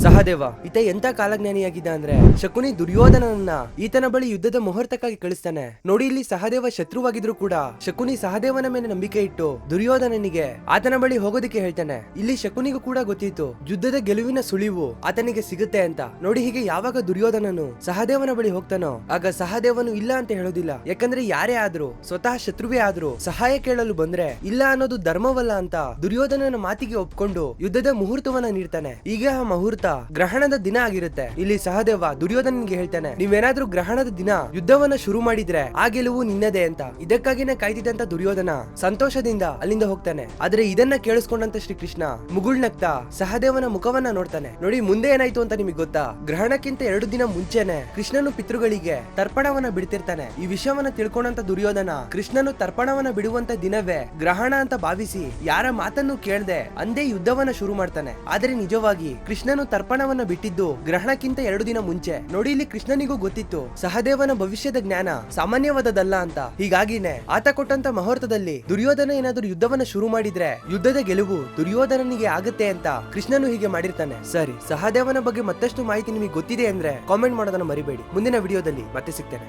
ಸಹದೇವ ಈತ ಎಂತ ಕಾಲಜ್ಞಾನಿಯಾಗಿದ್ದ ಅಂದ್ರೆ ಶಕುನಿ ದುರ್ಯೋಧನನನ್ನ ಈತನ ಬಳಿ ಯುದ್ಧದ ಮುಹೂರ್ತಕ್ಕಾಗಿ ಕಳಿಸ್ತಾನೆ. ನೋಡಿ, ಇಲ್ಲಿ ಸಹದೇವ ಶತ್ರುವಾಗಿದ್ರು ಕೂಡ ಶಕುನಿ ಸಹದೇವನ ಮೇಲೆ ನಂಬಿಕೆ ಇಟ್ಟು ದುರ್ಯೋಧನನಿಗೆ ಆತನ ಬಳಿ ಹೋಗೋದಿಕ್ಕೆ ಹೇಳ್ತಾನೆ. ಇಲ್ಲಿ ಶಕುನಿಗೂ ಕೂಡ ಗೊತ್ತಿತ್ತು ಯುದ್ಧದ ಗೆಲುವಿನ ಸುಳಿವು ಆತನಿಗೆ ಸಿಗುತ್ತೆ ಅಂತ. ನೋಡಿ, ಹೀಗೆ ಯಾವಾಗ ದುರ್ಯೋಧನನು ಸಹದೇವನ ಬಳಿ ಹೋಗ್ತಾನೋ ಆಗ ಸಹದೇವನು ಇಲ್ಲ ಅಂತ ಹೇಳೋದಿಲ್ಲ. ಯಾಕಂದ್ರೆ ಯಾರೇ ಆದ್ರೂ, ಸ್ವತಃ ಶತ್ರುವೇ ಆದ್ರೂ ಸಹಾಯ ಕೇಳಲು ಬಂದ್ರೆ ಇಲ್ಲ ಅನ್ನೋದು ಧರ್ಮವಲ್ಲ ಅಂತ ದುರ್ಯೋಧನನ ಮಾತಿಗೆ ಒಪ್ಕೊಂಡು ಯುದ್ಧದ ಮುಹೂರ್ತವನ್ನ ನೀಡ್ತಾನೆ. ಈಗ ಆ ಮುಹೂರ್ತ ಗ್ರಹಣದ ದಿನ ಆಗಿರುತ್ತೆ. ಇಲ್ಲಿ ಸಹದೇವ ದುರ್ಯೋಧನನಿಗೆ ಹೇಳ್ತಾನೆ, ನೀವೇನಾದ್ರೂ ಗ್ರಹಣದ ದಿನ ಯುದ್ಧವನ್ನ ಶುರು ಮಾಡಿದ್ರೆ ಆ ಗೆಲುವು ನಿನ್ನದೇ ಅಂತ. ಇದಕ್ಕಾಗಿನೇ ಕಾಯ್ದಿದ್ದಂತ ದುರ್ಯೋಧನ ಸಂತೋಷದಿಂದ ಅಲ್ಲಿಂದ ಹೋಗ್ತಾನೆ. ಆದ್ರೆ ಇದನ್ನ ಕೇಳಿಸ್ಕೊಂಡಂತ ಶ್ರೀಕೃಷ್ಣ ಮುಗುಳ್ನಗ್ತಾ ಸಹದೇವನ ಮುಖವನ್ನ ನೋಡ್ತಾನೆ. ನೋಡಿ, ಮುಂದೆ ಏನಾಯ್ತು ಅಂತ ನಿಮಗೆ ಗೊತ್ತಾ? ಗ್ರಹಣಕ್ಕಿಂತ 2 ದಿನ ಮುಂಚೆನೆ ಕೃಷ್ಣನು ಪಿತೃಗಳಿಗೆ ತರ್ಪಣವನ್ನ ಬಿಡ್ತಿರ್ತಾನೆ. ಈ ವಿಷಯವನ್ನ ತಿಳ್ಕೊಂಡಂತ ದುರ್ಯೋಧನ ಕೃಷ್ಣನು ತರ್ಪಣವನ್ನ ಬಿಡುವಂತ ದಿನವೇ ಗ್ರಹಣ ಅಂತ ಭಾವಿಸಿ ಯಾರ ಮಾತನ್ನು ಕೇಳದೆ ಅಂದೇ ಯುದ್ಧವನ್ನ ಶುರು ಮಾಡ್ತಾನೆ. ಆದ್ರೆ ನಿಜವಾಗಿ ಕೃಷ್ಣನು ತರ್ಪಣವನ್ನ ಬಿಟ್ಟಿದ್ದು ಗ್ರಹಣಕ್ಕಿಂತ 2 ದಿನ ಮುಂಚೆ. ನೋಡಿ, ಇಲ್ಲಿ ಕೃಷ್ಣನಿಗೂ ಗೊತ್ತಿತ್ತು ಸಹದೇವನ ಭವಿಷ್ಯದ ಜ್ಞಾನ ಸಾಮಾನ್ಯವಾದದಲ್ಲ ಅಂತ. ಹೀಗಾಗಿನೇ ಆತ ಕೊಟ್ಟಂತ ಮುಹೂರ್ತದಲ್ಲಿ ದುರ್ಯೋಧನ ಏನಾದ್ರೂ ಯುದ್ಧವನ್ನ ಶುರು ಮಾಡಿದ್ರೆ ಯುದ್ಧದ ಗೆಲುವು ದುರ್ಯೋಧನನಿಗೆ ಆಗುತ್ತೆ ಅಂತ ಕೃಷ್ಣನು ಹೀಗೆ ಮಾಡಿರ್ತಾನೆ. ಸರಿ, ಸಹದೇವನ ಬಗ್ಗೆ ಮತ್ತಷ್ಟು ಮಾಹಿತಿ ನಿಮಗೆ ಗೊತ್ತಿದೆ ಅಂದ್ರೆ ಕಾಮೆಂಟ್ ಮಾಡೋದನ್ನ ಮರಿಬೇಡಿ. ಮುಂದಿನ ವಿಡಿಯೋದಲ್ಲಿ ಮತ್ತೆ ಸಿಗ್ತೇನೆ.